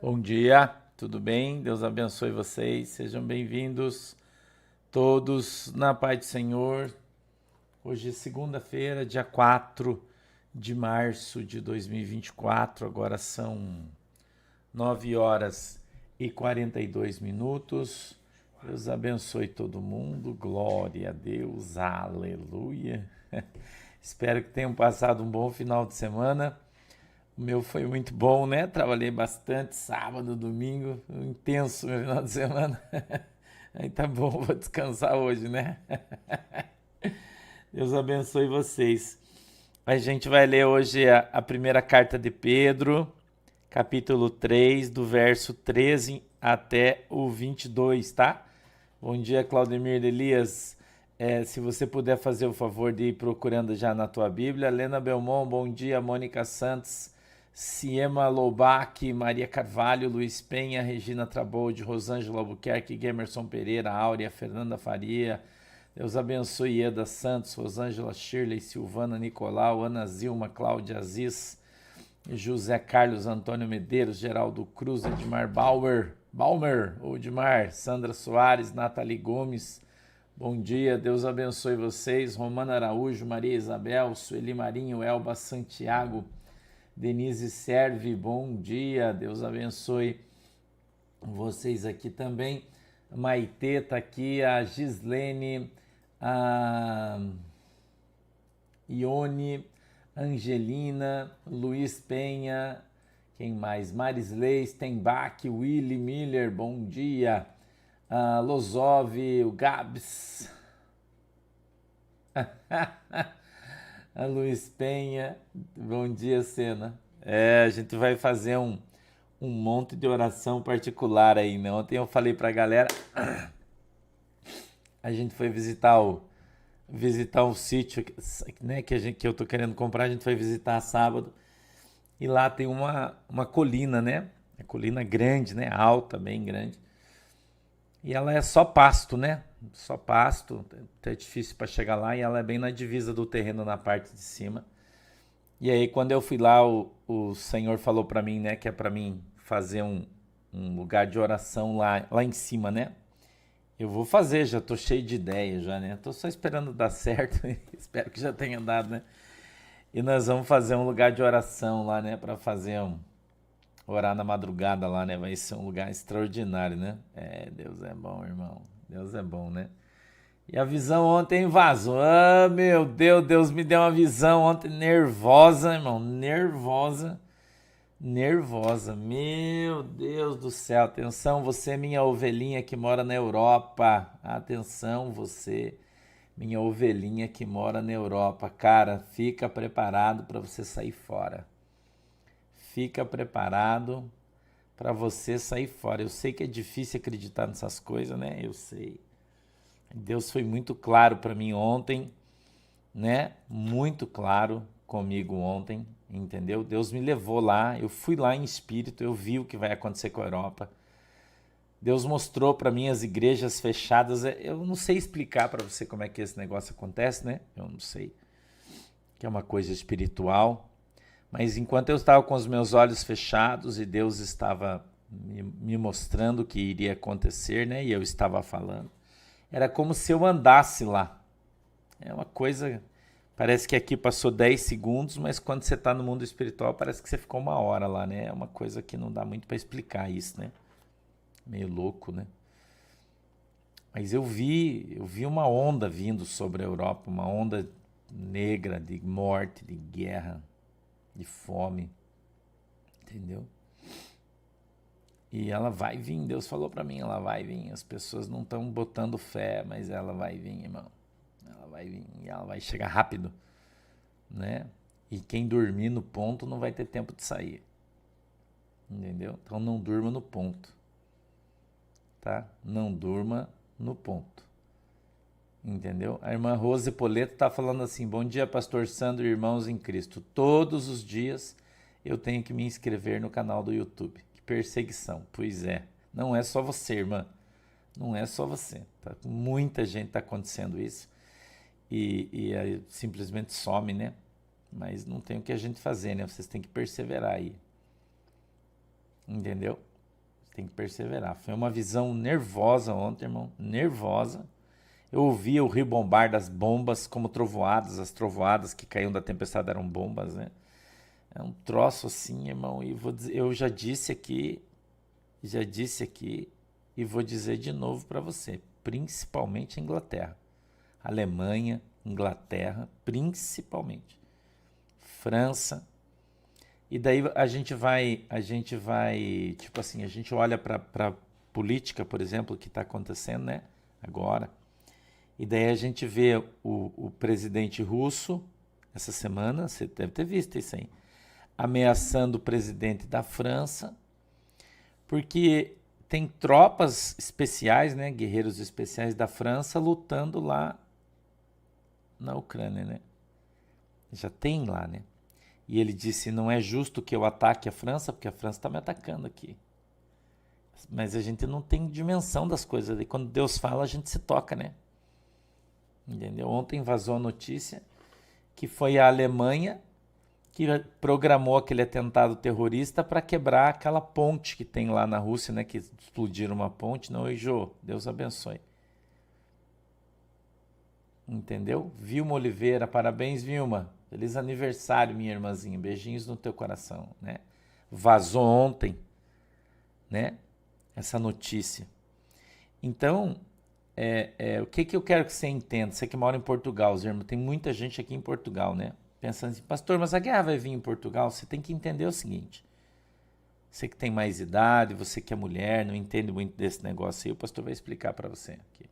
Bom dia, tudo bem? Deus abençoe vocês. Sejam bem-vindos todos na paz do Senhor. Hoje é segunda-feira, dia 4 de março de 2024. Agora são 9 horas e 42 minutos. Deus abençoe todo mundo. Glória a Deus. Aleluia. Espero que tenham passado um bom final de semana. O meu foi muito bom, né? Trabalhei bastante sábado, domingo, intenso meu final de semana. Aí tá bom, vou descansar hoje, né? Deus abençoe vocês. A gente vai ler hoje a primeira carta de Pedro, capítulo 3, do verso 13 até o 22, tá? Bom dia, Claudemir Elias. Se você puder fazer o favor de ir procurando já na tua Bíblia. Lena Belmont, bom dia. Mônica Santos, Ciema Loubac, Maria Carvalho, Luiz Penha, Regina Traboldi, Rosângela Albuquerque, Gemerson Pereira, Áurea, Fernanda Faria. Deus abençoe Eda Santos, Rosângela Shirley, Silvana Nicolau, Ana Zilma, Cláudia Aziz, José Carlos Antônio Medeiros, Geraldo Cruz, Edmar Balmer, Odmar, Sandra Soares, Nathalie Gomes, bom dia, Deus abençoe vocês, Romana Araújo, Maria Isabel, Sueli Marinho, Elba Santiago, Denise Serve, bom dia, Deus abençoe vocês aqui também, Maitê tá aqui, a Gislene, a Ione, Angelina, Luiz Penha, quem mais? Marisley, Stenbach, Willy Miller, bom dia. Lozov, o Gabs, a Luiz Penha, bom dia, Sena. A gente vai fazer um monte de oração particular aí, né? Ontem eu falei pra galera, a gente foi visitar um sítio, né, que eu tô querendo comprar, a gente foi visitar sábado. E lá tem uma colina, né? É colina grande, né? Alta, bem grande. E ela é só pasto, né? Só pasto. É difícil para chegar lá e ela é bem na divisa do terreno na parte de cima. E aí quando eu fui lá, o Senhor falou para mim, né? Que é para mim fazer um lugar de oração lá em cima, né? Eu vou fazer, já tô cheio de ideia já, né? Tô só esperando dar certo. Espero que já tenha dado, né? E nós vamos fazer um lugar de oração lá, né? Para fazer orar na madrugada lá, né? Vai ser um lugar extraordinário, né? Deus é bom, irmão. Deus é bom, né? E a visão ontem vazou. Ah, meu Deus, Deus me deu uma visão ontem nervosa, irmão. Nervosa. Nervosa. Meu Deus do céu. Atenção, você, minha ovelhinha que mora na Europa. Atenção, você, minha ovelhinha que mora na Europa. Cara, fica preparado para você sair fora. Fica preparado para você sair fora. Eu sei que é difícil acreditar nessas coisas, né? Eu sei. Deus foi muito claro para mim ontem, né? Muito claro comigo ontem, entendeu? Deus me levou lá, eu fui lá em espírito, eu vi o que vai acontecer com a Europa. Deus mostrou para mim as igrejas fechadas. Eu não sei explicar para você como é que esse negócio acontece, né? Eu não sei. Que é uma coisa espiritual. Mas enquanto eu estava com os meus olhos fechados e Deus estava me mostrando o que iria acontecer, né? E eu estava falando. Era como se eu andasse lá. É uma coisa. Parece que aqui passou 10 segundos, mas quando você está no mundo espiritual, parece que você ficou uma hora lá, né? É uma coisa que não dá muito para explicar isso, né? Meio louco, né? Mas eu vi uma onda vindo sobre a Europa, uma onda negra de morte, de guerra, de fome, entendeu? E ela vai vir, Deus falou para mim, ela vai vir. As pessoas não estão botando fé, mas ela vai vir, irmão. Ela vai vir e ela vai chegar rápido, né? E quem dormir no ponto não vai ter tempo de sair, entendeu? Então não durma no ponto, tá? Não durma no ponto, entendeu? A irmã Rose Poleto tá falando assim: bom dia, pastor Sandro e irmãos em Cristo. Todos os dias eu tenho que me inscrever no canal do YouTube. Que perseguição. Pois é. Não é só você, irmã. Não é só você. Tá? Muita gente tá acontecendo isso. E aí simplesmente some, né? Mas não tem o que a gente fazer, né? Vocês têm que perseverar aí. Entendeu? Tem que perseverar. Foi uma visão nervosa ontem, irmão. Nervosa. Eu ouvia o rio bombar das bombas como trovoadas. As trovoadas que caíam da tempestade eram bombas, né? É um troço assim, irmão. E vou dizer, eu já disse aqui e vou dizer de novo para você. Principalmente a Inglaterra. Alemanha, Inglaterra, principalmente. França. E daí a gente vai, tipo assim, a gente olha para política, por exemplo, que está acontecendo, né? Agora. E daí a gente vê o presidente russo, essa semana, você deve ter visto isso aí, ameaçando o presidente da França, porque tem tropas especiais, né? Guerreiros especiais da França lutando lá na Ucrânia, né? Já tem lá, né? E ele disse, não é justo que eu ataque a França, porque a França está me atacando aqui. Mas a gente não tem dimensão das coisas. E quando Deus fala, a gente se toca, né? Entendeu? Ontem vazou a notícia que foi a Alemanha que programou aquele atentado terrorista para quebrar aquela ponte que tem lá na Rússia, né? Que explodiram uma ponte. Não, e Jô, Deus abençoe. Entendeu? Vilma Oliveira, parabéns, Vilma. Feliz aniversário, minha irmãzinha. Beijinhos no teu coração, né? Vazou ontem, né? Essa notícia. Então, o que eu quero que você entenda? Você que mora em Portugal, Zerma, tem muita gente aqui em Portugal, né? Pensando assim, pastor, mas a guerra vai vir em Portugal? Você tem que entender o seguinte. Você que tem mais idade, você que é mulher, não entende muito desse negócio aí, o pastor vai explicar para você aqui.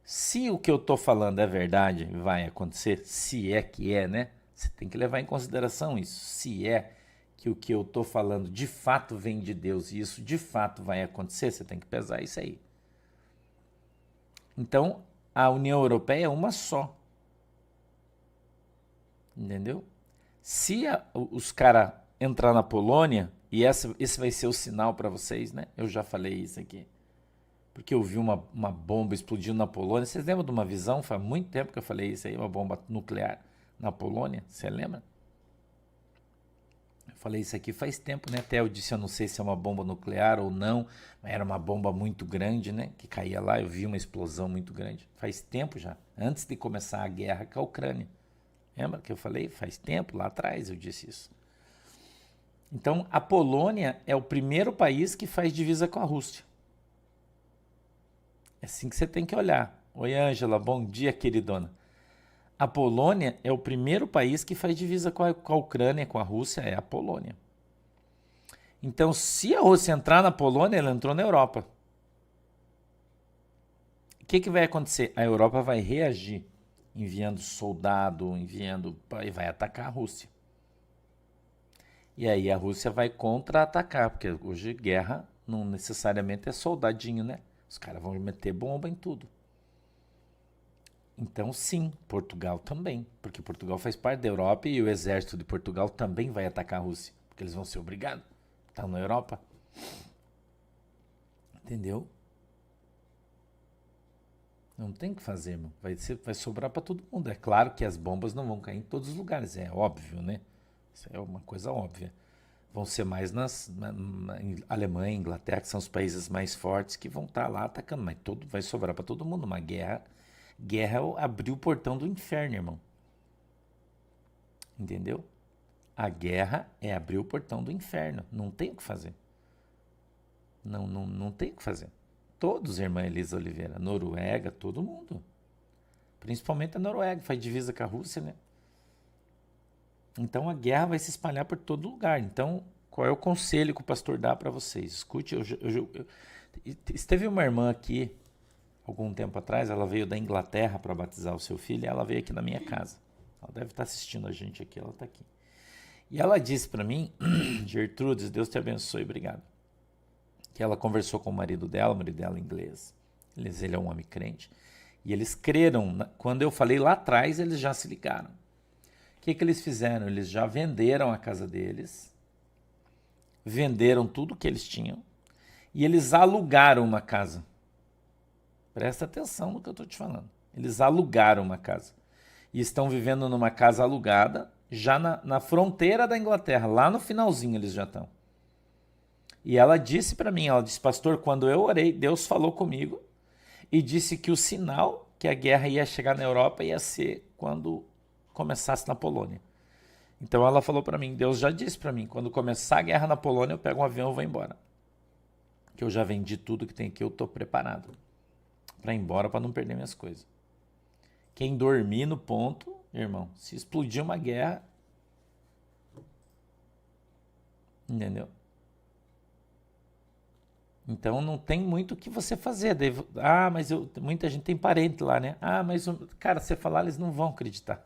Se o que eu estou falando é verdade, vai acontecer, se é que é, né? Você tem que levar em consideração isso. Se é que o que eu estou falando de fato vem de Deus e isso de fato vai acontecer, você tem que pesar isso aí. Então, a União Europeia é uma só. Entendeu? Se os caras entrar na Polônia, e esse vai ser o sinal para vocês, né? Eu já falei isso aqui. Porque eu vi uma bomba explodindo na Polônia. Vocês lembram de uma visão? Faz muito tempo que eu falei isso aí, uma bomba nuclear na Polônia. Você lembra? Eu falei isso aqui faz tempo, né? Até eu disse, eu não sei se é uma bomba nuclear ou não. Mas era uma bomba muito grande, né? Que caía lá, eu vi uma explosão muito grande. Faz tempo já, antes de começar a guerra com a Ucrânia. Lembra que eu falei? Faz tempo, lá atrás eu disse isso. Então, a Polônia é o primeiro país que faz divisa com a Rússia. É assim que você tem que olhar. Oi, Ângela, bom dia, queridona. A Polônia é o primeiro país que faz divisa com a Ucrânia, com a Rússia, é a Polônia. Então, se a Rússia entrar na Polônia, ela entrou na Europa. O que vai acontecer? A Europa vai reagir, enviando soldado, e vai atacar a Rússia. E aí a Rússia vai contra-atacar, porque hoje guerra não necessariamente é soldadinho, né? Os caras vão meter bomba em tudo. Então, sim, Portugal também. Porque Portugal faz parte da Europa e o exército de Portugal também vai atacar a Rússia. Porque eles vão ser obrigados. Estão na Europa. Entendeu? Não tem o que fazer, mano. Vai sobrar para todo mundo. É claro que as bombas não vão cair em todos os lugares. É óbvio, né? Isso é uma coisa óbvia. Vão ser mais na Alemanha, Inglaterra, que são os países mais fortes que vão estar lá atacando. Mas vai sobrar para todo mundo. Uma guerra abriu o portão do inferno, irmão. Entendeu? A guerra é abrir o portão do inferno. Não tem o que fazer. Não tem o que fazer. Todos, irmã Elisa Oliveira, Noruega, todo mundo. Principalmente a Noruega, faz divisa com a Rússia, né? Então a guerra vai se espalhar por todo lugar. Então, qual é o conselho que o pastor dá para vocês? Escute, esteve uma irmã aqui, algum tempo atrás, ela veio da Inglaterra para batizar o seu filho, e ela veio aqui na minha casa. Ela deve estar assistindo a gente aqui, ela está aqui. E ela disse para mim, Gertrudes, Deus te abençoe, obrigado. Que ela conversou com o marido dela é inglês, ele é um homem crente, e eles creram, quando eu falei lá atrás, eles já se ligaram. O que eles fizeram? Eles já venderam a casa deles, venderam tudo que eles tinham e eles alugaram uma casa. Presta atenção no que eu estou te falando. Eles alugaram uma casa e estão vivendo numa casa alugada, já na fronteira da Inglaterra, lá no finalzinho eles já estão. E ela disse para mim, ela disse, pastor, quando eu orei, Deus falou comigo e disse que o sinal que a guerra ia chegar na Europa ia ser quando começasse na Polônia. Então ela falou para mim, Deus já disse para mim, quando começar a guerra na Polônia, eu pego um avião e vou embora. Que eu já vendi tudo que tem aqui, eu tô preparado para ir embora, para não perder minhas coisas. Quem dormir no ponto, irmão, se explodir uma guerra, entendeu? Então não tem muito o que você fazer. Mas muita gente tem parente lá, né? Mas, cara, você falar, eles não vão acreditar.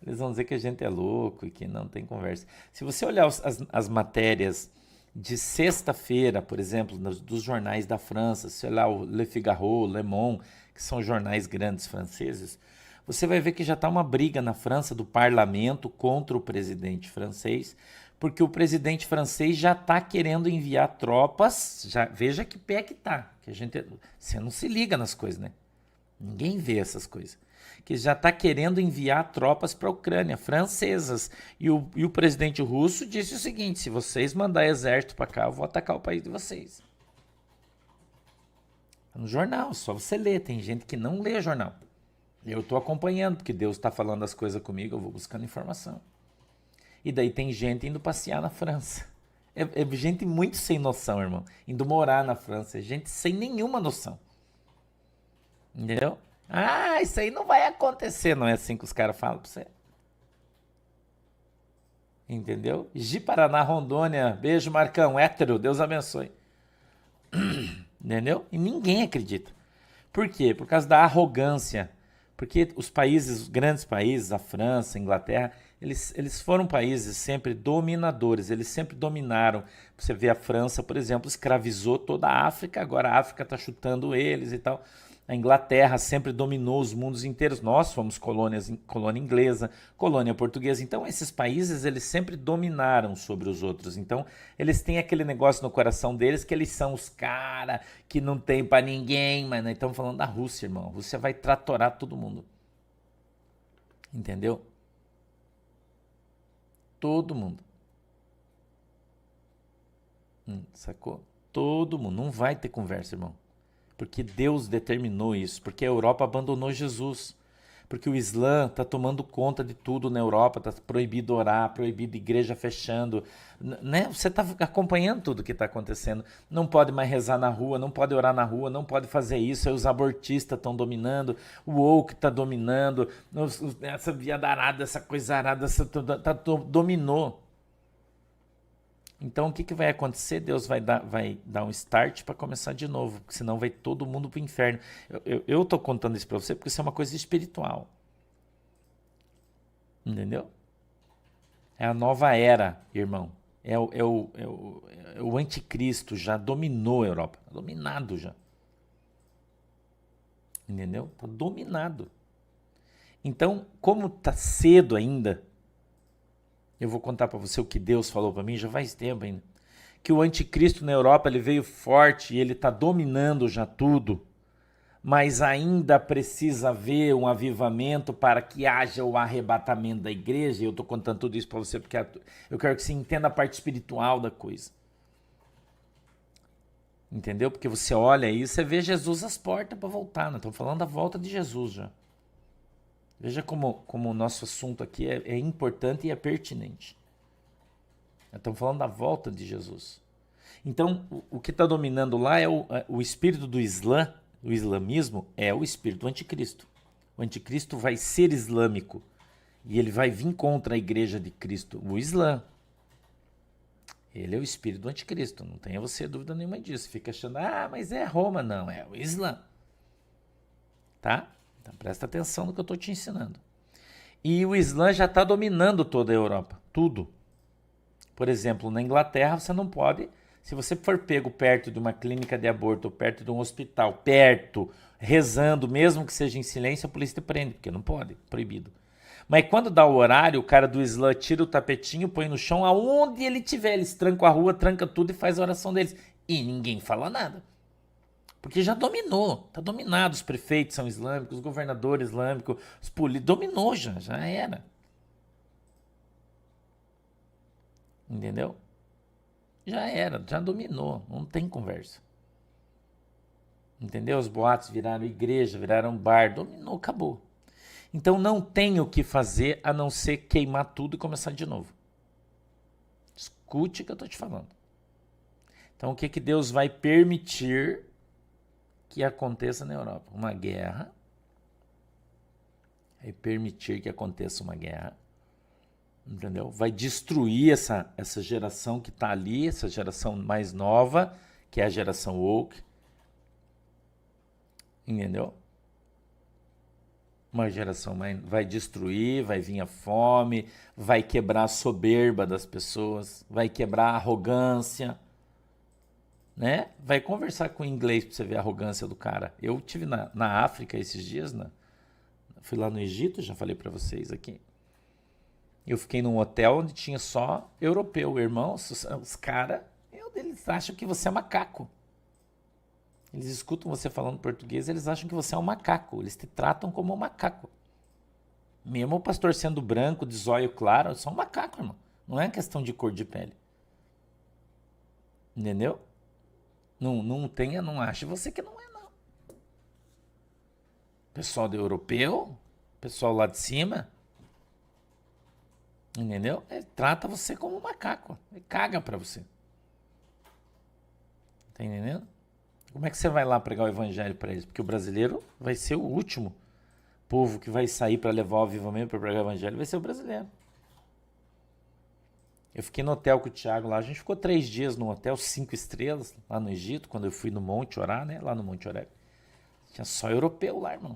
Eles vão dizer que a gente é louco e que não tem conversa. Se você olhar as matérias de sexta-feira, por exemplo, dos jornais da França, se olhar o Le Figaro, o Le Monde, que são jornais grandes franceses, você vai ver que já está uma briga na França do parlamento contra o presidente francês, porque o presidente francês já está querendo enviar tropas. Veja que pé que tá. Você não se liga nas coisas, né? Ninguém vê essas coisas. Que já está querendo enviar tropas para a Ucrânia, francesas. E o presidente russo disse o seguinte: se vocês mandarem exército para cá, eu vou atacar o país de vocês. No jornal, só você lê. Tem gente que não lê jornal. Eu estou acompanhando, porque Deus está falando as coisas comigo, eu vou buscando informação. E daí tem gente indo passear na França. É gente muito sem noção, irmão. Indo morar na França. É gente sem nenhuma noção. Entendeu? Isso aí não vai acontecer. Não é assim que os caras falam pra você. Entendeu? Ji-Paraná, Rondônia. Beijo, Marcão. Hétero. Deus abençoe. Entendeu? E ninguém acredita. Por quê? Por causa da arrogância. Porque os grandes países, a França, a Inglaterra, eles foram países sempre dominadores, eles sempre dominaram. Você vê a França, por exemplo, escravizou toda a África, agora a África está chutando eles e tal. A Inglaterra sempre dominou os mundos inteiros. Nós fomos colônia inglesa, colônia portuguesa. Então, esses países, eles sempre dominaram sobre os outros. Então, eles têm aquele negócio no coração deles que eles são os caras que não tem pra ninguém. Mas nós estamos falando da Rússia, irmão. A Rússia vai tratorar todo mundo. Entendeu? Todo mundo. Sacou? Todo mundo. Não vai ter conversa, irmão. Porque Deus determinou isso, porque a Europa abandonou Jesus, porque o Islã está tomando conta de tudo na Europa, está proibido orar, proibido igreja fechando, né? Você está acompanhando tudo que está acontecendo, não pode mais rezar na rua, não pode orar na rua, não pode fazer isso, aí os abortistas estão dominando, o woke está dominando, essa viadarada, essa coisa arada, dominou. Então o que vai acontecer? Deus vai dar um start para começar de novo, porque senão vai todo mundo para o inferno. Eu tô contando isso para você porque isso é uma coisa espiritual. Entendeu? É a nova era, irmão. É o anticristo, já dominou a Europa. Tá dominado já. Entendeu? Tá dominado. Então, como tá cedo ainda, eu vou contar para você o que Deus falou para mim, já faz tempo ainda. Que o anticristo na Europa ele veio forte e ele está dominando já tudo. Mas ainda precisa haver um avivamento para que haja o arrebatamento da igreja. E eu estou contando tudo isso para você porque eu quero que você entenda a parte espiritual da coisa. Entendeu? Porque você olha aí e você vê Jesus às portas para voltar. Nós estamos falando da volta de Jesus já. Veja como o nosso assunto aqui é importante e é pertinente. Estamos falando da volta de Jesus. Então, o que está dominando lá é o espírito do Islã, o islamismo, é o espírito do anticristo. O anticristo vai ser islâmico e ele vai vir contra a igreja de Cristo, o Islã. Ele é o espírito do anticristo, não tenha você dúvida nenhuma disso. Fica achando, mas é Roma. Não, é o Islã. Tá? Então presta atenção no que eu estou te ensinando. E o Islã já está dominando toda a Europa, tudo. Por exemplo, na Inglaterra você não pode, se você for pego perto de uma clínica de aborto, ou perto de um hospital, rezando, mesmo que seja em silêncio, a polícia te prende, porque não pode, proibido. Mas quando dá o horário, o cara do Islã tira o tapetinho, põe no chão, aonde ele tiver, eles trancam a rua, tranca tudo e faz a oração deles. E ninguém fala nada. Porque já dominou, tá dominado, os prefeitos são islâmicos, os governadores islâmicos, os políticos, dominou já era. Entendeu? Já era, já dominou, não tem conversa. Entendeu? Os boatos viraram igreja, viraram bar, dominou, acabou. Então não tem o que fazer a não ser queimar tudo e começar de novo. Escute o que eu estou te falando. Então o que, que Deus vai permitir que aconteça na Europa? Uma guerra. Vai permitir que aconteça uma guerra. Entendeu? Vai destruir essa geração que está ali, essa geração mais nova, que é a geração woke. Entendeu? Uma geração vai destruir, vai vir a fome, vai quebrar a soberba das pessoas, vai quebrar a arrogância, né? Vai conversar com o inglês para você ver a arrogância do cara. Eu tive na África esses dias, fui lá no Egito, já falei para vocês aqui. Eu fiquei num hotel onde tinha só europeu, irmãos, os caras, eles acham que você é macaco. Eles escutam você falando português, eles acham que você é um macaco. Eles te tratam como um macaco. Mesmo o pastor sendo branco, de zóio claro, eu sou um macaco, irmão. Não é questão de cor de pele. Entendeu? Não ache você que não é, não. Pessoal do europeu, pessoal lá de cima, entendeu? Ele trata você como um macaco. Ele caga pra você. Tá entendendo? Como é que você vai lá pregar o evangelho para eles? Porque o brasileiro vai ser o último povo que vai sair para levar o avivamento para pregar o evangelho, vai ser o brasileiro. Eu fiquei no hotel com o Thiago lá, a gente ficou 3 dias no hotel, 5 estrelas, lá no Egito, quando eu fui no Monte orar, né? Lá no Monte Oreb. Tinha só europeu lá, irmão.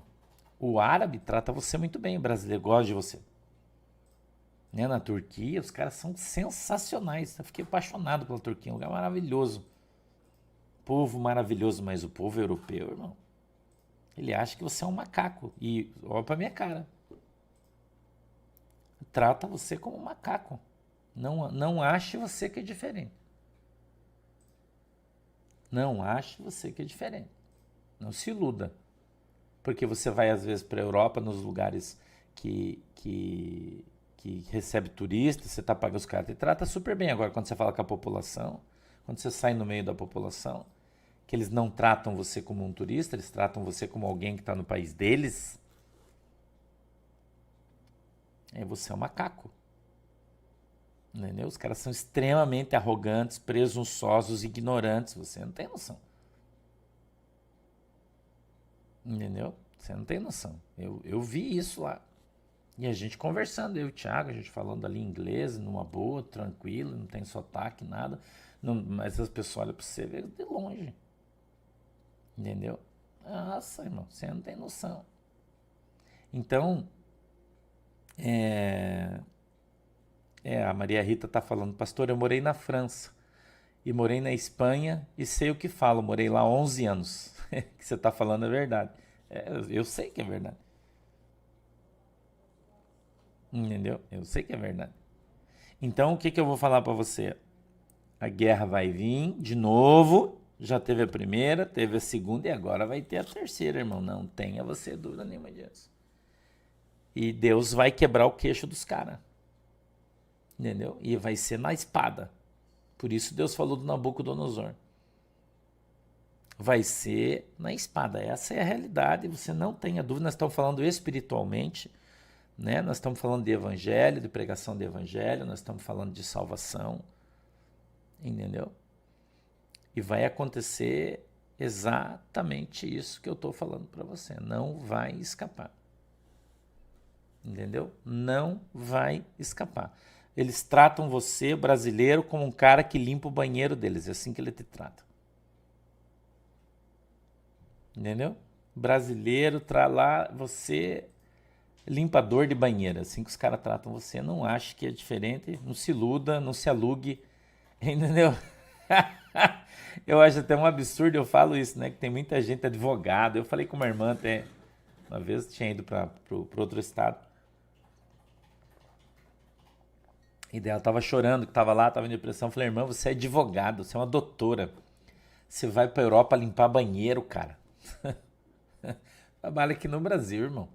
O árabe trata você muito bem, o brasileiro gosta de você. Né? Na Turquia, os caras são sensacionais. Eu fiquei apaixonado pela Turquia, um lugar maravilhoso. Povo maravilhoso, mas o povo europeu, irmão, ele acha que você é um macaco. E olha pra minha cara. Trata você como um macaco. Não ache você que é diferente. Não ache você que é diferente. Não se iluda. Porque você vai às vezes para a Europa, nos lugares que recebe turistas, você tá pagando os caras, te trata super bem. Agora, quando você fala com a população, quando você sai no meio da população, que eles não tratam você como um turista, eles tratam você como alguém que está no país deles, aí você é um macaco. Entendeu? Os caras são extremamente arrogantes, presunçosos, ignorantes. Você não tem noção. Entendeu? Você não tem noção. Eu vi isso lá. E a gente conversando, eu e o Thiago, a gente falando ali inglês, numa boa, tranquilo, não tem sotaque, nada. Não, mas as pessoas olham para você de longe. Entendeu? Nossa, irmão, você não tem noção. Então, a Maria Rita tá falando, pastor, eu morei na França e morei na Espanha e sei o que falo, morei lá 11 anos. O que você tá falando é verdade. Eu sei que é verdade. Entendeu? Eu sei que é verdade. Então, o que eu vou falar para você? A guerra vai vir de novo. Já teve a primeira, teve a segunda e agora vai ter a terceira, irmão. Não tenha você dúvida nenhuma disso. E Deus vai quebrar o queixo dos caras. Entendeu? E vai ser na espada. Por isso Deus falou do Nabucodonosor. Vai ser na espada. Essa é a realidade. Você não tenha dúvida. Nós estamos falando espiritualmente, né? Nós estamos falando de evangelho, de pregação de evangelho. Nós estamos falando de salvação. Entendeu? E vai acontecer exatamente isso que eu estou falando para você. Não vai escapar. Entendeu? Não vai escapar. Eles tratam você, brasileiro, como um cara que limpa o banheiro deles. É assim que ele te trata. Entendeu? Brasileiro, lá, você limpador de banheiro. Assim que os caras tratam você. Não ache que é diferente. Não se iluda, não se alugue. Entendeu? Eu acho até um absurdo, eu falo isso, né? Que tem muita gente advogado. Eu falei com uma irmã até, uma vez tinha ido para outro estado. E daí ela tava chorando, que tava lá, tava em depressão. Eu falei, irmã, você é advogado, você é uma doutora. Você vai pra Europa limpar banheiro, cara. Trabalha aqui no Brasil, irmão.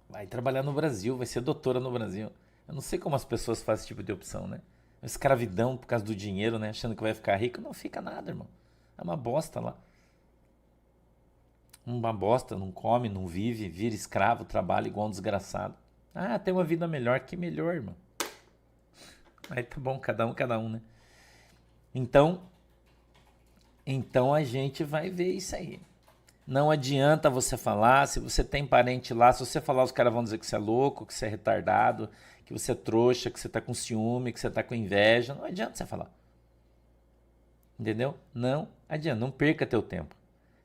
Vai trabalhar no Brasil, vai ser doutora no Brasil. Eu não sei como as pessoas fazem esse tipo de opção, né? escravidão por causa do dinheiro, né? Achando que vai ficar rico. Não fica nada, irmão. É uma bosta lá. Uma bosta, não come, não vive, vira escravo, trabalha igual um desgraçado. Ah, tem uma vida melhor. Que melhor, irmão. Aí tá bom, cada um, né? Então a gente vai ver isso aí. Não adianta você falar, se você tem parente lá, se você falar, os caras vão dizer que você é louco, que você é retardado, que você é trouxa, que você tá com ciúme, que você tá com inveja. Não adianta você falar. Entendeu? Não adianta, não perca teu tempo.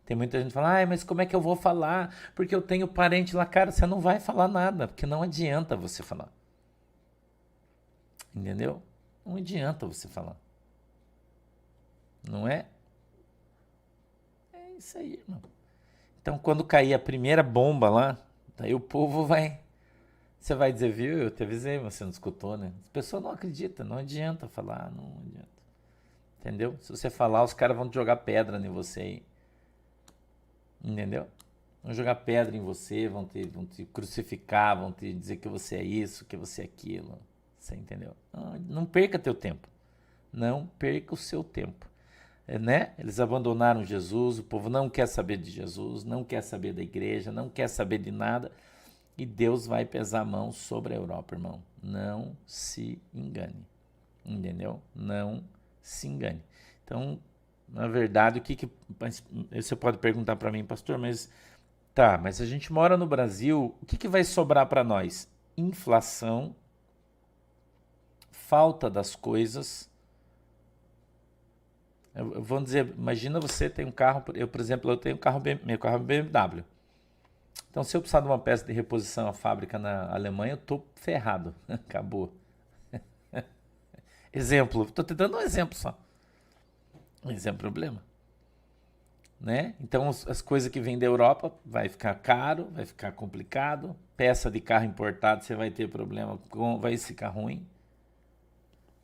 Tem muita gente que fala, mas como é que eu vou falar? Porque eu tenho parente lá. Cara, você não vai falar nada, porque não adianta você falar. Entendeu? Não adianta você falar. Não é? É isso aí, irmão. Então, quando cair a primeira bomba lá, daí o povo vai... Você vai dizer, viu? Eu te avisei, você não escutou, né? As pessoas não acreditam, não adianta falar, não adianta. Entendeu? Se você falar, os caras vão te jogar pedra em você aí. Entendeu? Vão jogar pedra em você, vão te crucificar, vão te dizer que você é isso, que você é aquilo. Você entendeu? Não perca teu tempo. Não perca o seu tempo. Né? Eles abandonaram Jesus, o povo não quer saber de Jesus, não quer saber da igreja, não quer saber de nada. E Deus vai pesar a mão sobre a Europa, irmão. Não se engane. Entendeu? Não se engane. Então, na verdade, você pode perguntar para mim, pastor, mas a gente mora no Brasil, o que vai sobrar para nós? Inflação, falta das coisas. Vamos dizer, imagina você tem um carro, por exemplo, eu tenho um carro, meu carro é BMW. Então, se eu precisar de uma peça de reposição à fábrica na Alemanha, eu tô ferrado. Acabou. Exemplo, estou te dando um exemplo só. Esse é o problema. Né? Então, as coisas que vêm da Europa vai ficar caro, vai ficar complicado. Peça de carro importado, você vai ter problema, vai ficar ruim.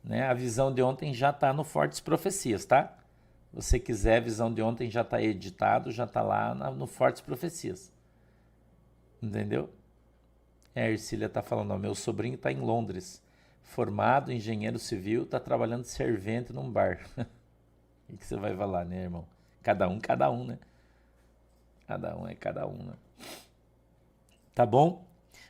Né? A visão de ontem já está no Fortes Profecias, tá? Se você quiser, a visão de ontem já está editado, já está lá no Fortes Profecias. Entendeu? A Ercília está falando, ó, meu sobrinho está em Londres, formado, engenheiro civil, está trabalhando de servente num bar. O que você vai falar, né, irmão? Cada um, né? Cada um é cada um, né? Tá bom?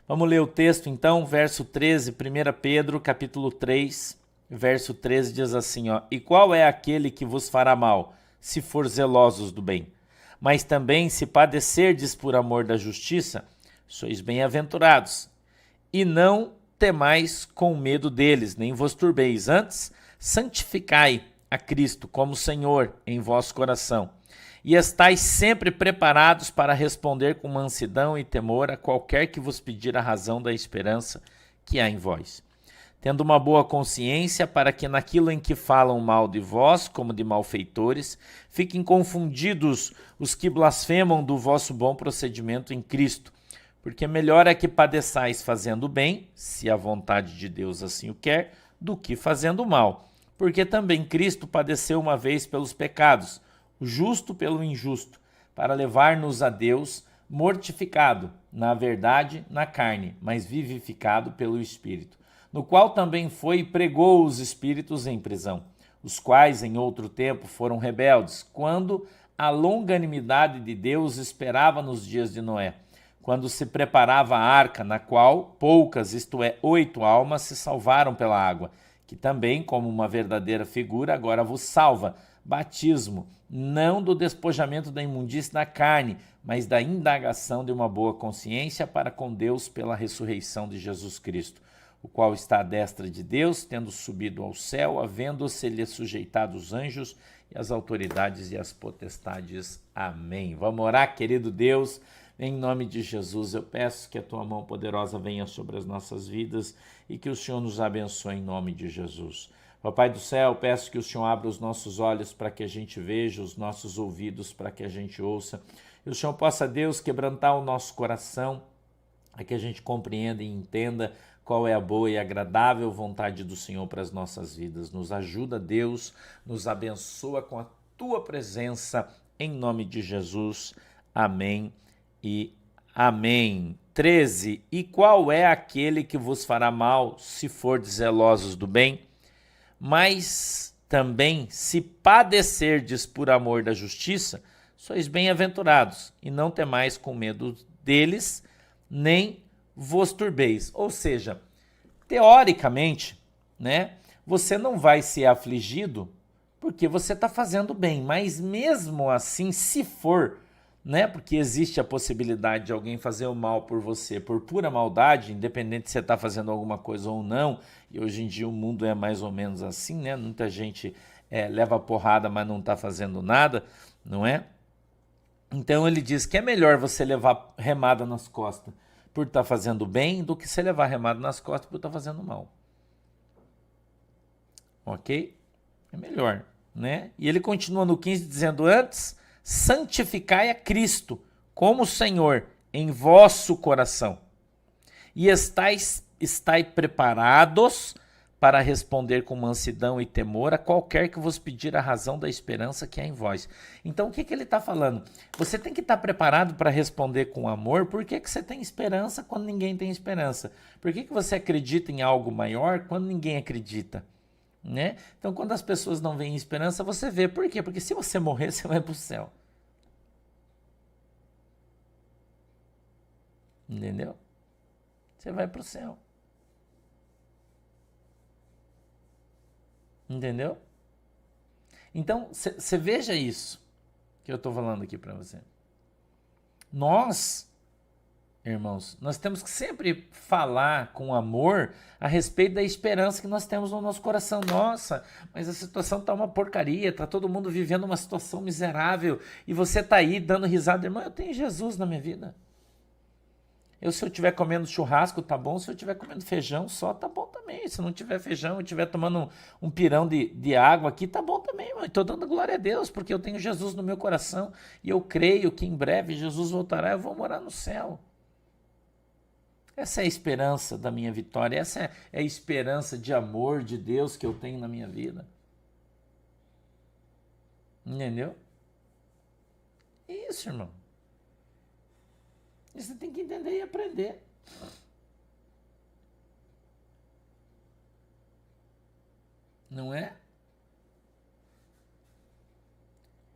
Vamos ler o texto, então, verso 13, 1 Pedro, capítulo 3, verso 13, diz assim, ó, e qual é aquele que vos fará mal, se for zelosos do bem? Mas também, se padecerdes por amor da justiça, sois bem-aventurados. E não temais com medo deles, nem vos turbeis. Antes, santificai a Cristo como Senhor em vosso coração. E estais sempre preparados para responder com mansidão e temor a qualquer que vos pedir a razão da esperança que há em vós. Tendo uma boa consciência, para que naquilo em que falam mal de vós, como de malfeitores, fiquem confundidos os que blasfemam do vosso bom procedimento em Cristo. Porque melhor é que padeçais fazendo bem, se a vontade de Deus assim o quer, do que fazendo mal. Porque também Cristo padeceu uma vez pelos pecados, o justo pelo injusto, para levar-nos a Deus, mortificado, na verdade, na carne, mas vivificado pelo Espírito, no qual também foi e pregou os espíritos em prisão, os quais em outro tempo foram rebeldes, quando a longanimidade de Deus esperava nos dias de Noé, quando se preparava a arca, na qual poucas, isto é, 8 almas, se salvaram pela água, que também, como uma verdadeira figura, agora vos salva. Batismo, não do despojamento da imundície da carne, mas da indagação de uma boa consciência para com Deus pela ressurreição de Jesus Cristo, o qual está à destra de Deus, tendo subido ao céu, havendo-se-lhe sujeitado os anjos e as autoridades e as potestades. Amém. Vamos orar, querido Deus. Em nome de Jesus, eu peço que a tua mão poderosa venha sobre as nossas vidas e que o Senhor nos abençoe em nome de Jesus. Papai do céu, peço que o Senhor abra os nossos olhos para que a gente veja, os nossos ouvidos para que a gente ouça. E o Senhor possa, Deus, quebrantar o nosso coração, para que a gente compreenda e entenda qual é a boa e agradável vontade do Senhor para as nossas vidas. Nos ajuda, Deus, nos abençoa com a tua presença, em nome de Jesus. Amém e amém. 13. E qual é aquele que vos fará mal, se fordes zelosos do bem? Mas também, se padecerdes por amor da justiça, sois bem-aventurados, e não temais com medo deles, nem vos turbeis. Ou seja, teoricamente, né, você não vai ser afligido porque você está fazendo bem, mas mesmo assim, se for, né, porque existe a possibilidade de alguém fazer o mal por você por pura maldade, independente se você está fazendo alguma coisa ou não, e hoje em dia o mundo é mais ou menos assim, né, muita gente leva porrada, mas não está fazendo nada, não é? Então ele diz que é melhor você levar remada nas costas por estar fazendo bem do que você levar remada nas costas por estar fazendo mal. Ok? É melhor, né? E ele continua no 15 dizendo: antes, santificai a Cristo como Senhor em vosso coração, e estáis preparados para responder com mansidão e temor a qualquer que vos pedir a razão da esperança que há em vós. Então, o que ele está falando? Você tem que estar preparado para responder com amor. Por que você tem esperança quando ninguém tem esperança? Por que você acredita em algo maior quando ninguém acredita? Né? Então, quando as pessoas não veem esperança, você vê. Por quê? Porque se você morrer, você vai para o céu. Entendeu? Você vai para o céu. Entendeu? Então, você veja isso que eu estou falando aqui para você. Nós, irmãos, nós temos que sempre falar com amor a respeito da esperança que nós temos no nosso coração. Nossa, mas a situação está uma porcaria, está todo mundo vivendo uma situação miserável e você está aí dando risada. Irmão, eu tenho Jesus na minha vida. Se eu estiver comendo churrasco, tá bom. Se eu estiver comendo feijão só, tá bom também. Se não tiver feijão, eu estiver tomando um pirão de água aqui, tá bom também. Estou dando glória a Deus, porque eu tenho Jesus no meu coração e eu creio que em breve Jesus voltará e eu vou morar no céu. Essa é a esperança da minha vitória. Essa é a esperança de amor de Deus que eu tenho na minha vida. Entendeu? Isso, irmão. Você tem que entender e aprender. Não é?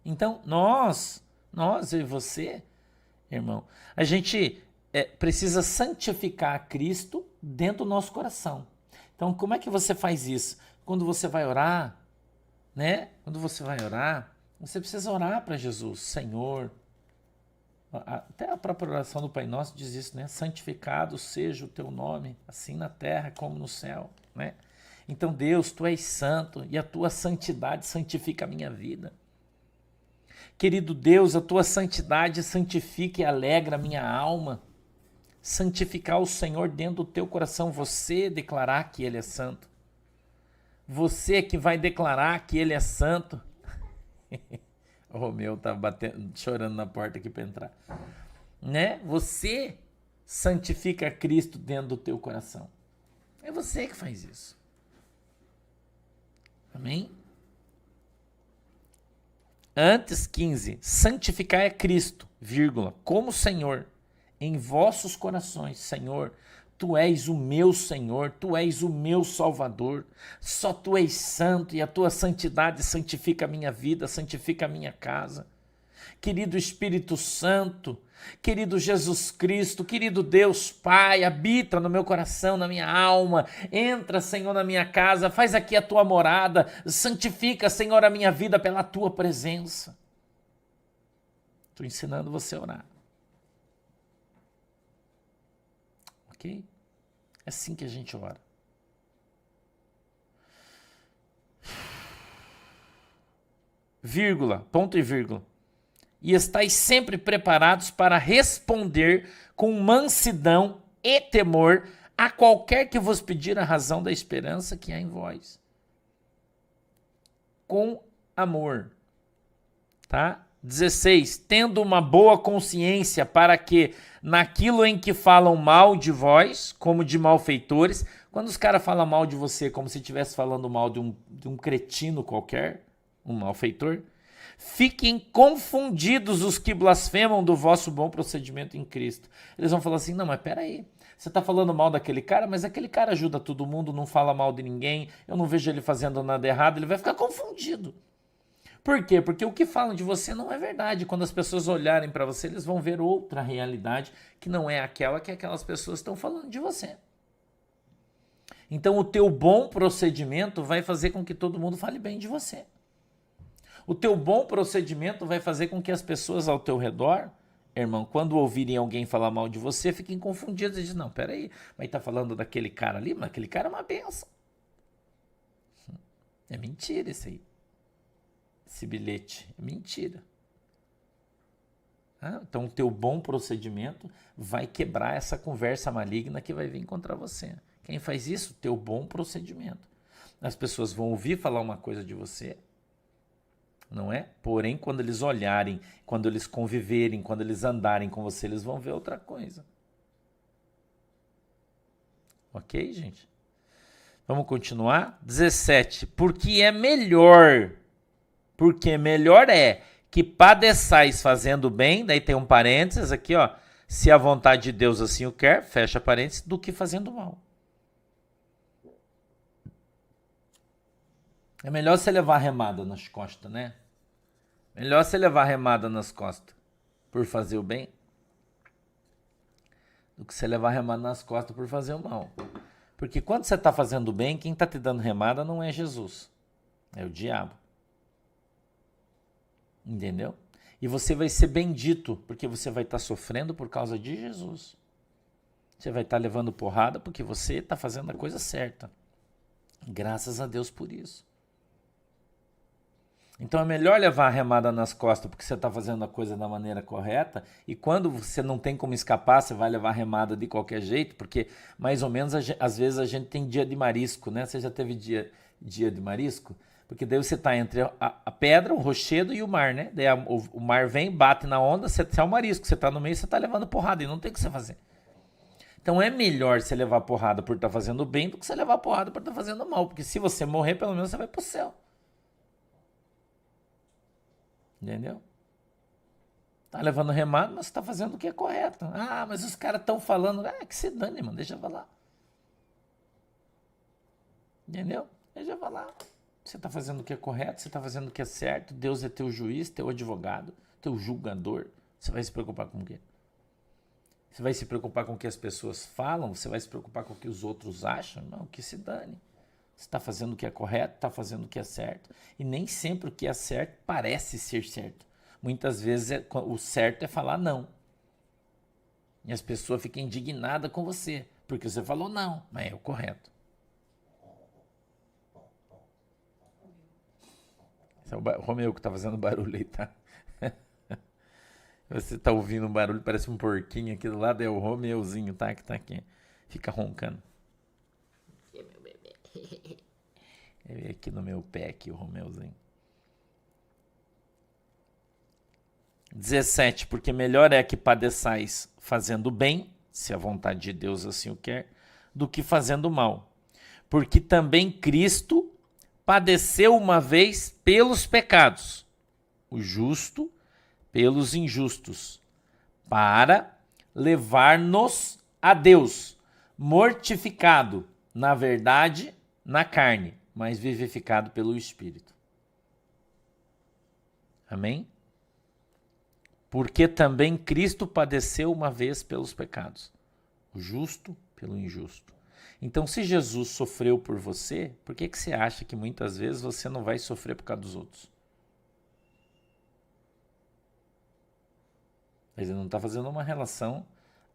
Então, nós eu e você, irmão, a gente precisa santificar a Cristo dentro do nosso coração. Então, como é que você faz isso? Quando você vai orar, né? Quando você vai orar, você precisa orar para Jesus. Senhor, até a própria oração do Pai Nosso diz isso, né? Santificado seja o teu nome, assim na terra como no céu, né? Então, Deus, tu és santo e a tua santidade santifica a minha vida. Querido Deus, a tua santidade santifica e alegra a minha alma. Santificar o Senhor dentro do teu coração, você declarar que Ele é santo. Você que vai declarar que Ele é santo. O Romeu tá chorando na porta aqui para entrar. Né? Você santifica Cristo dentro do teu coração. É você que faz isso. Amém? Antes, 15, santificai a Cristo, vírgula, como Senhor, em vossos corações. Senhor, tu és o meu Senhor, tu és o meu Salvador, só tu és santo e a tua santidade santifica a minha vida, santifica a minha casa. Querido Espírito Santo, querido Jesus Cristo, querido Deus Pai, habita no meu coração, na minha alma, entra, Senhor, na minha casa, faz aqui a tua morada, santifica, Senhor, a minha vida pela tua presença. Estou ensinando você a orar. Ok? É assim que a gente ora. Vírgula, ponto e vírgula. E estáis sempre preparados para responder com mansidão e temor a qualquer que vos pedir a razão da esperança que há em vós. Com amor. Tá? 16. Tendo uma boa consciência para que naquilo em que falam mal de vós, como de malfeitores, quando os caras falam mal de você como se estivesse falando mal de um cretino qualquer, um malfeitor, fiquem confundidos os que blasfemam do vosso bom procedimento em Cristo. Eles vão falar assim, não, mas peraí, Você está falando mal daquele cara, mas aquele cara ajuda todo mundo, não fala mal de ninguém, eu não vejo ele fazendo nada errado, ele vai ficar confundido. Por quê? Porque o que falam de você não é verdade. Quando as pessoas olharem para você, eles vão ver outra realidade que não é aquela que aquelas pessoas estão falando de você. Então o teu bom procedimento vai fazer com que todo mundo fale bem de você. O teu bom procedimento vai fazer com que as pessoas ao teu redor, irmão, quando ouvirem alguém falar mal de você, fiquem confundidos e dizem, não, peraí, mas tá falando daquele cara ali, mas aquele cara é uma benção. É mentira isso aí. Esse bilhete é mentira. Então o teu bom procedimento vai quebrar essa conversa maligna que vai vir contra você. Quem faz isso? Teu bom procedimento. As pessoas vão ouvir falar uma coisa de você, não é? Porém, quando eles olharem, quando eles conviverem, quando eles andarem com você, eles vão ver outra coisa. Ok, gente? Vamos continuar? 17. Porque melhor é que padeçais fazendo bem, daí tem um parênteses aqui, ó, se a vontade de Deus assim o quer, fecha parênteses, do que fazendo mal. É melhor você levar remada nas costas, né? Melhor você levar remada nas costas por fazer o bem do que você levar remada nas costas por fazer o mal. Porque quando você está fazendo o bem, quem está te dando remada não é Jesus, é o diabo. Entendeu? E você vai ser bendito, porque você vai estar sofrendo por causa de Jesus. Você vai estar levando porrada porque você está fazendo a coisa certa. Graças a Deus por isso. Então é melhor levar a remada nas costas porque você está fazendo a coisa da maneira correta, e quando você não tem como escapar, você vai levar a remada de qualquer jeito, porque mais ou menos às vezes a gente tem dia de marisco, né? Você já teve dia de marisco? Porque daí você está entre a pedra, o rochedo e o mar, né? Daí o mar vem, bate na onda, você é o marisco, você está no meio, você está levando porrada e não tem o que você fazer. Então é melhor você levar porrada por estar fazendo bem do que você levar porrada por estar fazendo mal, porque se você morrer, pelo menos você vai pro céu. Entendeu? Tá levando remado, mas você tá fazendo o que é correto. Ah, mas os caras estão falando. Ah, que se dane, mano, deixa eu falar. Entendeu? Deixa eu falar. Você tá fazendo o que é correto, você tá fazendo o que é certo. Deus é teu juiz, teu advogado, teu julgador. Você vai se preocupar com o quê? Você vai se preocupar com o que as pessoas falam? Você vai se preocupar com o que os outros acham? Não, que se dane. Você está fazendo o que é correto, está fazendo o que é certo. E nem sempre o que é certo parece ser certo. Muitas vezes o certo é falar não. E as pessoas ficam indignadas com você, porque você falou não, mas é o correto. Esse é o Romeu que está fazendo barulho aí, tá? Você está ouvindo um barulho, parece um porquinho aqui do lado, é o Romeuzinho, tá? Que tá aqui. Fica roncando. Ele veio aqui no meu pé, aqui, o Romeuzinho. 17. Porque melhor é que padeçais fazendo bem, se a vontade de Deus assim o quer, do que fazendo mal. Porque também Cristo padeceu uma vez pelos pecados, o justo pelos injustos, para levar-nos a Deus, mortificado, na verdade, na carne, mas vivificado pelo Espírito. Amém? Porque também Cristo padeceu uma vez pelos pecados, o justo pelo injusto. Então, se Jesus sofreu por você, por que você acha que muitas vezes você não vai sofrer por causa dos outros? Ele não está fazendo uma relação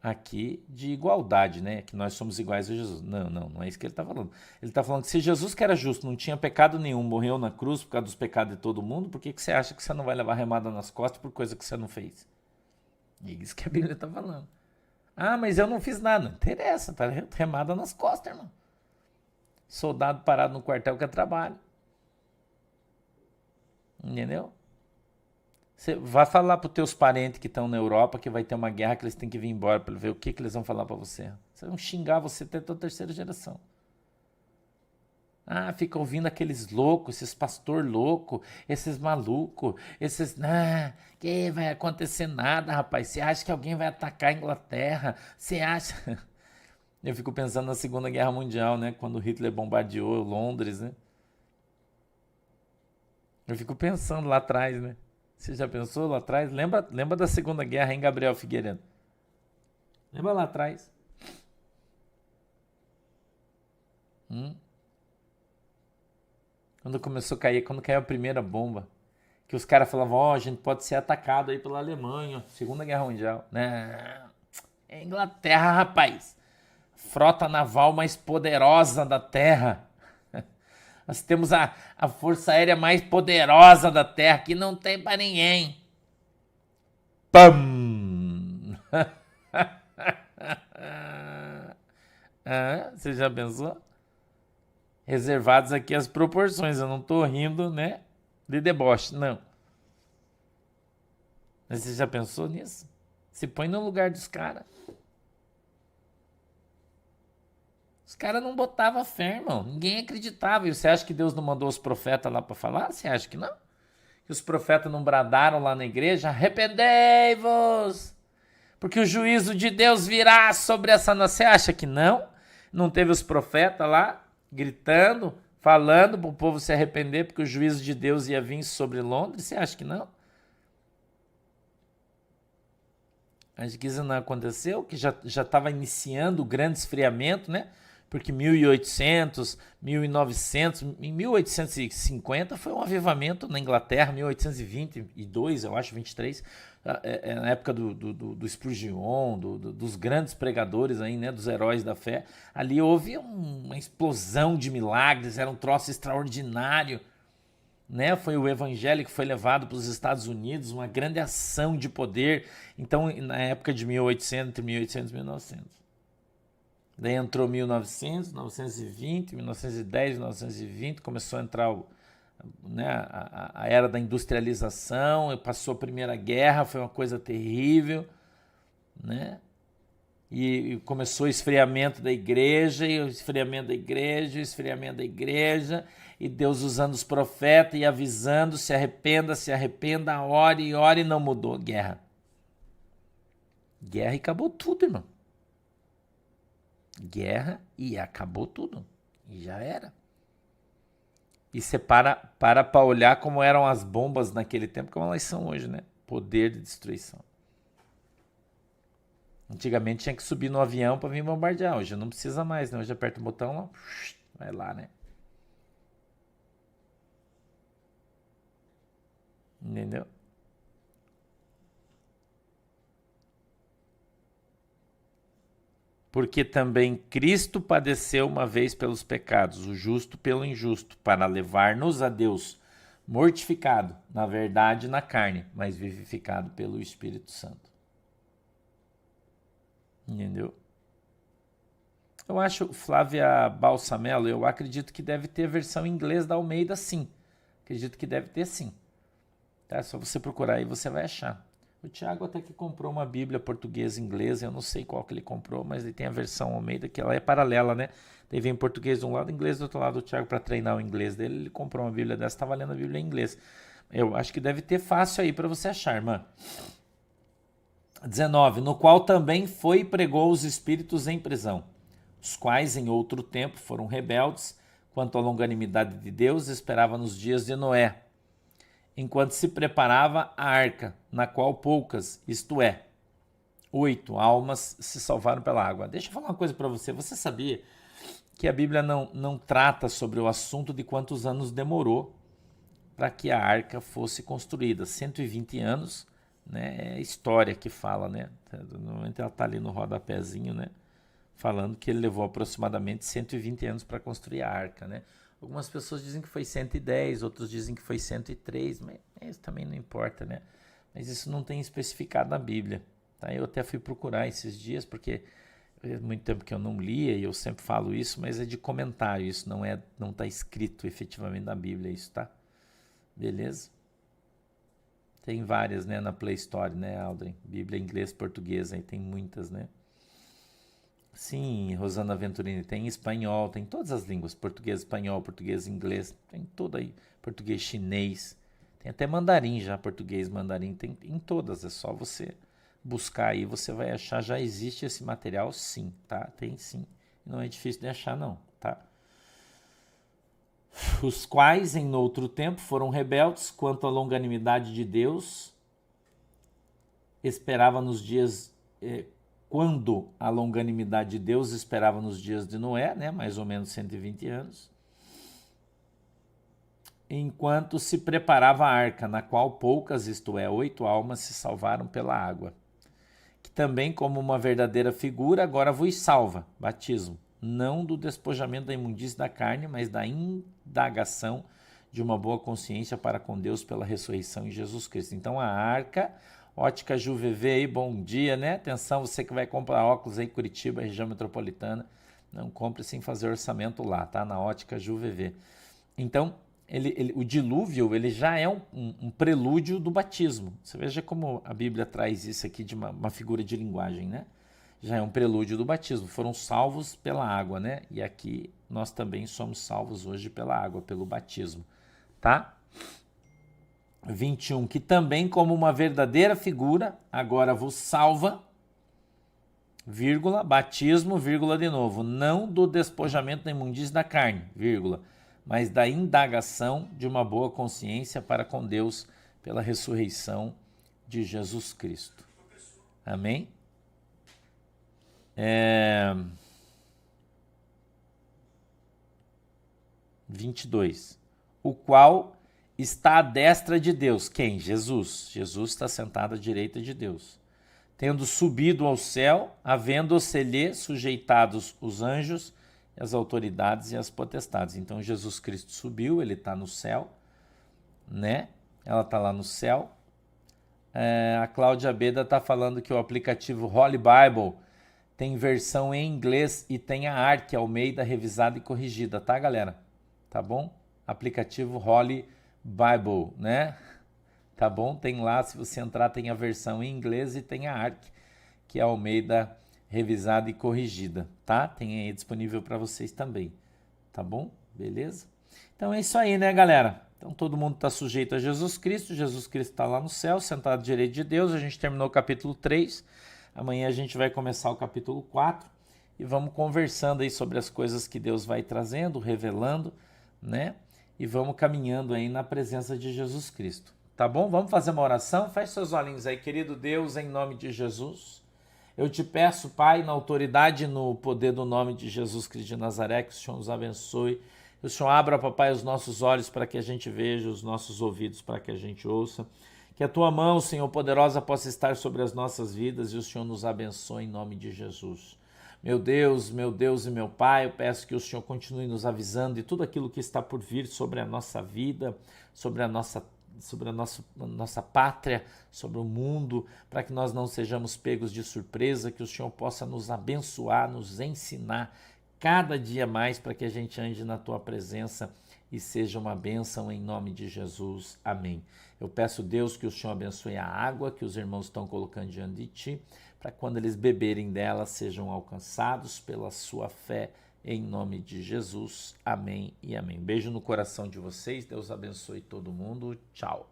aqui de igualdade, né? Que nós somos iguais a Jesus. Não é isso que ele está falando. Ele está falando que se Jesus, que era justo, não tinha pecado nenhum, morreu na cruz por causa dos pecados de todo mundo, por que você acha que você não vai levar remada nas costas por coisa que você não fez? É isso que a Bíblia está falando. Ah, mas eu não fiz nada. Não interessa, tá remada nas costas, irmão. Soldado parado no quartel que é trabalho. Entendeu? Você vai falar para os teus parentes que estão na Europa que vai ter uma guerra que eles têm que vir embora para ver o que eles vão falar para você. Vocês vão xingar você até a tua terceira geração. Ah, fica ouvindo aqueles loucos, esses pastor louco, esses malucos, esses... que vai acontecer nada, rapaz. Você acha que alguém vai atacar a Inglaterra? Você acha... Eu fico pensando na Segunda Guerra Mundial, né? Quando Hitler bombardeou Londres, né? Eu fico pensando lá atrás, né? Você já pensou lá atrás? Lembra da Segunda Guerra, hein, Gabriel Figueiredo? Lembra lá atrás? Hum? Quando começou a cair, quando caiu a primeira bomba, que os caras falavam, ó, a gente pode ser atacado aí pela Alemanha, Segunda Guerra Mundial, né? É Inglaterra, rapaz. Frota naval mais poderosa da Terra. Nós temos a força aérea mais poderosa da Terra, que não tem pra ninguém. Pam! Você já pensou? Reservados aqui as proporções, eu não tô rindo, né? De deboche, não. Mas você já pensou nisso? Se põe no lugar dos caras. Os caras não botavam fé, irmão. Ninguém acreditava. E você acha que Deus não mandou os profetas lá para falar? Você acha que não? Que os profetas não bradaram lá na igreja? Arrependei-vos! Porque o juízo de Deus virá sobre essa nação. Você acha que não? Não teve os profetas lá gritando, falando para o povo se arrepender porque o juízo de Deus ia vir sobre Londres? Você acha que não? Acho que isso não aconteceu, que já estava iniciando o grande esfriamento, né? Porque 1800, 1900, em 1850 foi um avivamento na Inglaterra, 1822, eu acho, 23, na época do Spurgeon, dos grandes pregadores aí, né, dos heróis da fé. Ali houve uma explosão de milagres, era um troço extraordinário, né? Foi o evangelho que foi levado para os Estados Unidos, uma grande ação de poder. Então, na época de 1800, entre 1800 e 1900. Daí entrou 1900, 1920, 1910, 1920, começou a entrar né, a era da industrialização, passou a Primeira Guerra, foi uma coisa terrível, né? E começou o esfriamento da igreja, e o esfriamento da igreja, e o esfriamento da igreja, e Deus usando os profetas e avisando, se arrependa, ore, e não mudou. Guerra. Guerra e acabou tudo, irmão. Guerra e acabou tudo. E já era. E você para olhar como eram as bombas naquele tempo, como elas são hoje, né? Poder de destruição. Antigamente tinha que subir no avião para vir bombardear. Hoje não precisa mais, né? Hoje aperta o botão lá, vai lá, né? Entendeu? Porque também Cristo padeceu uma vez pelos pecados, o justo pelo injusto, para levar-nos a Deus, mortificado, na verdade, na carne, mas vivificado pelo Espírito Santo. Entendeu? Eu acho, Flávia Balsamelo, eu acredito que deve ter versão em inglês da Almeida, sim. Acredito que deve ter, sim. Tá? É só você procurar aí, você vai achar. O Thiago até que comprou uma Bíblia portuguesa e inglesa, eu não sei qual que ele comprou, mas ele tem a versão Almeida, que ela é paralela, né? Daí vem em português de um lado, inglês do outro lado. O Thiago, para treinar o inglês dele, ele comprou uma Bíblia dessa, estava lendo a Bíblia em inglês. Eu acho que deve ter fácil aí para você achar, irmã. 19. No qual também foi e pregou os espíritos em prisão, os quais em outro tempo foram rebeldes, quanto à longanimidade de Deus, esperava nos dias de Noé, enquanto se preparava a arca, na qual poucas, isto é, 8 almas se salvaram pela água. Deixa eu falar uma coisa para você. Você sabia que a Bíblia não trata sobre o assunto de quantos anos demorou para que a arca fosse construída? 120 anos, né? É a história que fala, né? Normalmente ela está ali no rodapézinho, né? Falando que ele levou aproximadamente 120 anos para construir a arca, né? Algumas pessoas dizem que foi 110, outros dizem que foi 103, mas isso também não importa, né? Mas isso não tem especificado na Bíblia, tá? Eu até fui procurar esses dias, porque é muito tempo que eu não lia, e eu sempre falo isso, mas é de comentário, isso não está escrito efetivamente na Bíblia, isso, tá? Beleza? Tem várias, né, na Play Store, né, Aldrin? Bíblia em inglês, português, aí tem muitas, né? Sim, Rosana Venturini, tem em espanhol, tem todas as línguas, português, espanhol, português, inglês, tem tudo aí, português, chinês, tem até mandarim já, português, mandarim, tem em todas, é só você buscar aí, você vai achar, já existe esse material sim, tá? Tem sim. Não é difícil de achar não, tá? Os quais, em outro tempo, foram rebeldes quanto à longanimidade de Deus, esperava nos dias... quando a longanimidade de Deus esperava nos dias de Noé, né? Mais ou menos 120 anos, enquanto se preparava a arca, na qual poucas, isto é, 8 almas, se salvaram pela água. Que também, como uma verdadeira figura, agora vos salva, batismo, não do despojamento da imundície da carne, mas da indagação de uma boa consciência para com Deus pela ressurreição em Jesus Cristo. Então a arca, Ótica JuVV aí, bom dia, né? Atenção, você que vai comprar óculos aí em Curitiba, região metropolitana, não compre sem fazer orçamento lá, tá? Na Ótica JuVV. Então, o dilúvio ele já é um prelúdio do batismo. Você veja como a Bíblia traz isso aqui de uma figura de linguagem, né? Já é um prelúdio do batismo. Foram salvos pela água, né? E aqui nós também somos salvos hoje pela água, pelo batismo, tá? 21, que também como uma verdadeira figura, agora vos salva, vírgula, batismo, vírgula de novo, não do despojamento da imundície da carne, vírgula, mas da indagação de uma boa consciência para com Deus pela ressurreição de Jesus Cristo. Amém? 22. O qual está à destra de Deus. Quem? Jesus. Jesus está sentado à direita de Deus. Tendo subido ao céu, havendo-se-lhe sujeitados os anjos, as autoridades e as potestades. Então Jesus Cristo subiu, ele está no céu, né? Ela está lá no céu. A Cláudia Beda está falando que o aplicativo Holy Bible tem versão em inglês e tem a ARC, Almeida, revisada e corrigida, tá, galera? Tá bom? Aplicativo Holy Bible, né? Tá bom? Tem lá, se você entrar, tem a versão em inglês e tem a ARC, que é a Almeida revisada e corrigida, tá? Tem aí disponível para vocês também, tá bom? Beleza? Então é isso aí, né, galera? Então todo mundo está sujeito a Jesus Cristo está lá no céu, sentado à direita de Deus. A gente terminou o capítulo 3, amanhã a gente vai começar o capítulo 4 e vamos conversando aí sobre as coisas que Deus vai trazendo, revelando, né? E vamos caminhando aí na presença de Jesus Cristo, tá bom? Vamos fazer uma oração? Feche seus olhinhos aí, querido Deus, em nome de Jesus. Eu te peço, Pai, na autoridade e no poder do nome de Jesus Cristo de Nazaré, que o Senhor nos abençoe. Que o Senhor abra, papai, os nossos olhos para que a gente veja, os nossos ouvidos para que a gente ouça. Que a tua mão, Senhor, poderosa, possa estar sobre as nossas vidas e o Senhor nos abençoe em nome de Jesus. Meu Deus e meu Pai, eu peço que o Senhor continue nos avisando de tudo aquilo que está por vir sobre a nossa vida, sobre a nossa pátria, sobre o mundo, para que nós não sejamos pegos de surpresa, que o Senhor possa nos abençoar, nos ensinar cada dia mais para que a gente ande na tua presença e seja uma bênção em nome de Jesus. Amém. Eu peço, Deus, que o Senhor abençoe a água que os irmãos estão colocando diante de ti, para quando eles beberem dela sejam alcançados pela sua fé em nome de Jesus. Amém e amém. Beijo no coração de vocês. Deus abençoe todo mundo. Tchau.